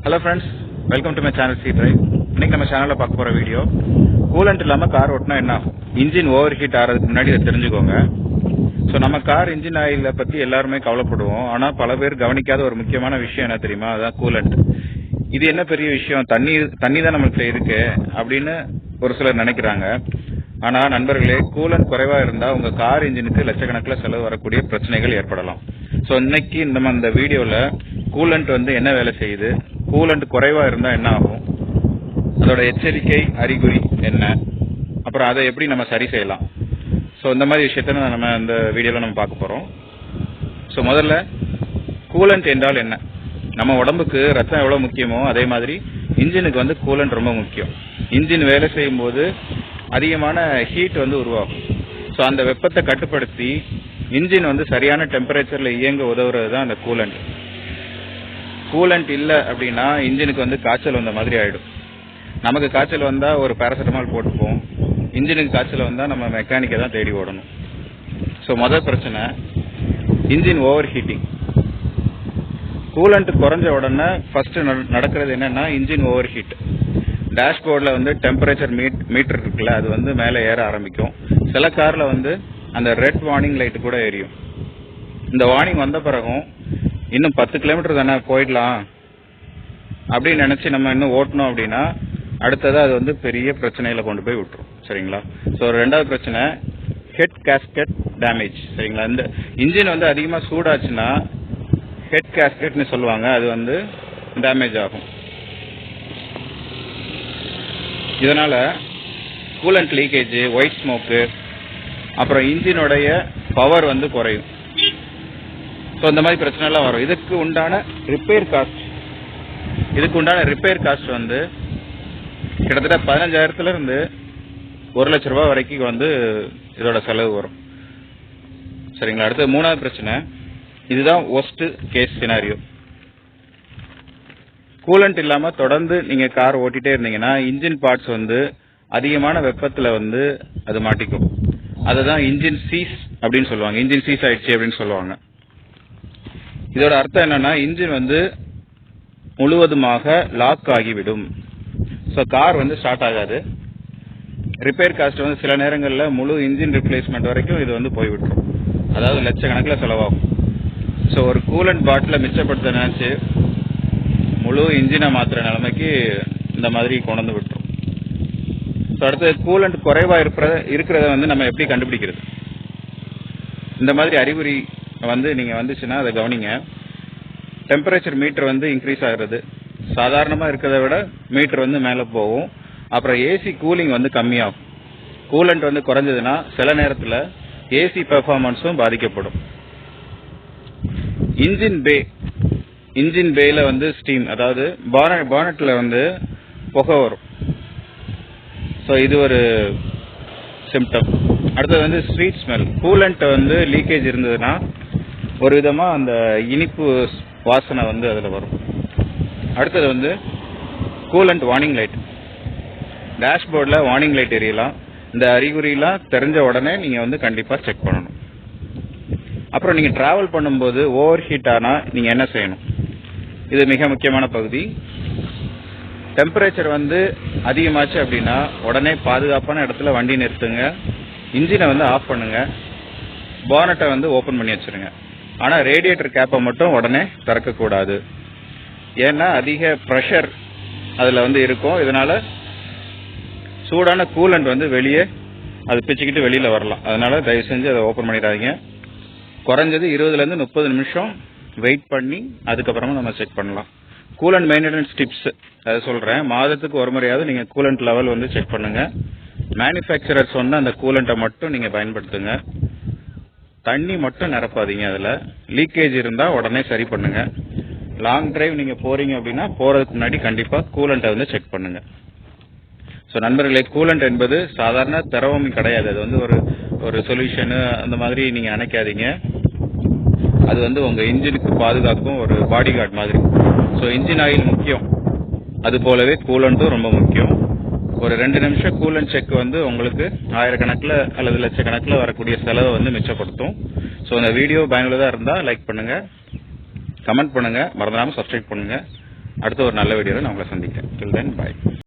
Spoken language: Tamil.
Hello friends, welcome to my channel C Drive. இன்னைக்கு நம்ம சேனல்ல பார்க்க போற வீடியோ கூலண்ட் இல்லாம கார் ஓட்டினா என்ன ஆகும், இன்ஜின் ஓவர் ஹீட் ஆகிறதுக்கு முன்னாடி இதை தெரிஞ்சுக்கோங்க. ஸோ நம்ம கார் இன்ஜின் ஆயில பத்தி எல்லாருமே கவலைப்படுவோம். ஆனா பல பேர் கவனிக்காத ஒரு முக்கியமான விஷயம் என்ன தெரியுமா, அதான் கூலண்ட். இது என்ன பெரிய விஷயம், தண்ணி தான் நம்மள்கிட்ட இருக்கு அப்படின்னு ஒரு சிலர் நினைக்கிறாங்க. ஆனா நண்பர்களே, கூலண்ட் குறைவா இருந்தா உங்க கார் இன்ஜினுக்கு லட்சக்கணக்கில் செலவு வரக்கூடிய பிரச்சனைகள் ஏற்படலாம். ஸோ இன்னைக்கு நம்ம இந்த வீடியோல கூலண்ட் என்ன வேலை செய்யுது, கூலண்ட் குறைவா இருந்தா என்ன ஆகும், அதோட எச்சரிக்கை அறிகுறி என்ன, அப்புறம் அதை எப்படி நம்ம சரி செய்யலாம். ஸோ இந்த மாதிரி விஷயத்த நம்ம இந்த வீடியோல நம்ம பார்க்க போறோம். ஸோ முதல்ல கூலண்ட் என்றால் என்ன, நம்ம உடம்புக்கு ரத்தம் எவ்வளவு முக்கியமோ அதே மாதிரி இன்ஜினுக்கு கூலண்ட் ரொம்ப முக்கியம். இன்ஜின் வேலை செய்யும் போது அதிகமான ஹீட் உருவாகும். ஸோ அந்த வெப்பத்தை கட்டுப்படுத்தி இன்ஜின் சரியான டெம்பரேச்சர்ல இயங்க உதவுறது தான் அந்த கூலண்ட். கூலண்ட் இல்லை அப்படின்னா இன்ஜினுக்கு காய்ச்சல் வந்த மாதிரி ஆயிடும். நமக்கு காய்ச்சல் வந்தா ஒரு பேராசிட்டமால் போட்டுப்போம், இன்ஜினுக்கு காய்ச்சல் வந்தா நம்ம மெக்கானிக்கை தான் தேடி ஓடணும். ஸோ முதல் பிரச்சனை இன்ஜின் ஓவர் ஹீட்டிங். கூலண்ட் குறைஞ்ச உடனே ஃபர்ஸ்ட் நடக்கிறது என்னன்னா இன்ஜின் ஓவர் ஹீட். டேஷ்போர்டில் டெம்பரேச்சர் மீட்டர் இருக்குல்ல, அது மேலே ஏற ஆரம்பிக்கும். சில கார்ல அந்த ரெட் வார்னிங் லைட் கூட எரியும். இந்த வார்னிங் வந்த பிறகும் இன்னும் 10 கிலோமீட்டர் தானே போயிடலாம் அப்படின்னு நினைச்சு நம்ம இன்னும் ஓட்டணும் அப்படின்னா அடுத்தது அது பெரிய பிரச்சனையில கொண்டு போய் விட்டுரும். சரிங்களா? ஸோ ரெண்டாவது பிரச்சனை ஹெட் கேஸ்கெட் டேமேஜ். சரிங்களா? இந்த இன்ஜின் அதிகமா சூடாச்சுன்னா ஹெட் கேஸ்கெட்னு சொல்லுவாங்க, அது டேமேஜ் ஆகும். இதனால கூலண்ட் லீக்கேஜ், ஒயிட் ஸ்மோக்கு, அப்புறம் இன்ஜினோடைய பவர் குறையும். ஸோ இந்த மாதிரி பிரச்சனை எல்லாம் வரும். இதுக்கு உண்டான ரிப்பேர் காஸ்ட் கிட்டத்தட்ட 15,000 இருந்து 1 லட்ச ரூபாய் வரைக்கும் இதோட செலவு வரும். சரிங்களா? அடுத்து மூணாவது பிரச்சனை, இதுதான் ஒஸ்ட் கேஸ் சினாரியோ. கூலண்ட் இல்லாம தொடர்ந்து நீங்க கார் ஓட்டிட்டே இருந்தீங்கன்னா இன்ஜின் பார்ட்ஸ் அதிகமான வெப்பத்துல அது மாட்டிக்கும். அதுதான் இன்ஜின் சீஸ் அப்படின்னு சொல்லுவாங்க. இன்ஜின் சீஸ் ஆயிடுச்சு அப்படின்னு சொல்லுவாங்க. இதோட அர்த்தம் என்னன்னா இன்ஜின் முழுவதுமாக லாக் ஆகிவிடும். ஸோ கார் ஸ்டார்ட் ஆகாது. ரிப்பேர் காஸ்ட் சில நேரங்களில் முழு இன்ஜின் ரிப்ளேஸ்மெண்ட் வரைக்கும் இது போய்விட்டுரும். அதாவது லட்சக்கணக்கில் செலவாகும். ஸோ ஒரு கூலண்ட் பாட்டில மிச்சப்படுத்த நினைச்சு முழு இன்ஜினை மாத்துற நிலைமைக்கு இந்த மாதிரி கொண்டு விட்டுரும். ஸோ அடுத்து கூலண்ட் குறைவா இருக்கிறத நம்ம எப்படி கண்டுபிடிக்கிறது? இந்த மாதிரி அறிகுறி நீங்க வந்துச்சுன்னா அதை கவனிங்க. டெம்பரேச்சர் மீட்டர் இன்க்ரீஸ் ஆகுறது, சாதாரணமா இருக்கிறத விட மீட்டர் மேல போகும். அப்புறம் ஏசி கூலிங் கம்மியாகும். கூலண்ட் குறைஞ்சதுன்னா சில நேரத்துல ஏசி பெர்ஃபார்மன்ஸும் பாதிக்கப்படும். இன்ஜின் பேல ஸ்டீம், அதாவது பானட்ல புகை வரும். ஸோ இது ஒரு சிம்டம். அடுத்தது ஸ்வீட் ஸ்மெல். கூலண்ட் லீக்கேஜ் இருந்ததுன்னா ஒரு விதமா அந்த இனிப்பு வாசனை அதுல வரும். அடுத்தது கூலண்ட் வார்னிங் லைட். டேஷ்போர்ட்ல வார்னிங் லைட் எரியலாம். இந்த அறிகுறிலாம் தெரிஞ்ச உடனே நீங்க கண்டிப்பா செக் பண்ணணும். அப்புறம் நீங்க டிராவல் பண்ணும்போது ஓவர் ஹீட் ஆனா நீங்க என்ன செய்யணும்? இது மிக முக்கியமான பகுதி. டெம்பரேச்சர் அதிகமாச்சு அப்படின்னா உடனே பாதுகாப்பான இடத்துல வண்டி நிறுத்துங்க, இன்ஜினை ஆஃப் பண்ணுங்க, பானட்டை ஓபன் பண்ணி வச்சிருங்க. ஆனா ரேடியேட்டர் கேப்பை மட்டும் உடனே திறக்க கூடாது. ஏன்னா அதிக பிரஷர் அதுல இருக்கும். இதனால சூடான கூலண்ட் வெளியே அது பிச்சுக்கிட்டு வெளியில வரலாம். அதனால தயவு செஞ்சு அதை ஓபன் பண்ணிடாதீங்க. குறைஞ்சது 20 இருந்து 30 நிமிஷம் வெயிட் பண்ணி அதுக்கப்புறமா நம்ம செக் பண்ணலாம். கூலண்ட் மெயின்டெனன்ஸ் டிப்ஸ் அதை சொல்றேன். மாதத்துக்கு ஒரு முறையாவது நீங்க கூலண்ட் லெவல் செக் பண்ணுங்க. மேனுஃபேக்சரர் சொன்ன அந்த கூலண்ட்டை மட்டும் நீங்க பயன்படுத்துங்க. தண்ணி மட்டும் நிரப்பாதீங்க. அதுல லீக்கேஜ் இருந்தா உடனே சரி பண்ணுங்க. லாங் டிரைவ் நீங்க போறீங்க அப்படின்னா போறதுக்கு முன்னாடி கண்டிப்பா கூலண்ட்டை செக் பண்ணுங்க. ஸோ நண்பர்களே, கூலண்ட் என்பது சாதாரண திரவம் கிடையாது. அது ஒரு சொல்யூஷன் அந்த மாதிரி நீங்க நினைக்காதீங்க. அது உங்க இன்ஜினுக்கு பாதுகாக்கும் ஒரு பாடி கார்டு மாதிரி. ஸோ இன்ஜின் ஆயில் முக்கியம், அது போலவே கூலண்ட்டும் ரொம்ப முக்கியம். ஒரு 2 நிமிஷம் கூலண்ட் செக் உங்களுக்கு ஆயிரக்கணக்கில் அல்லது லட்சக்கணக்கில் வரக்கூடிய செலவை மிச்சப்படுத்தும். ஸோ இந்த வீடியோ பயனுள்ளதா இருந்தா லைக் பண்ணுங்க, கமெண்ட் பண்ணுங்க, மறந்துடாம சப்ஸ்கிரைப் பண்ணுங்க. அடுத்த ஒரு நல்ல வீடியோவில் நான் உங்களை சந்திக்கிறேன். டில் தென் பாய்.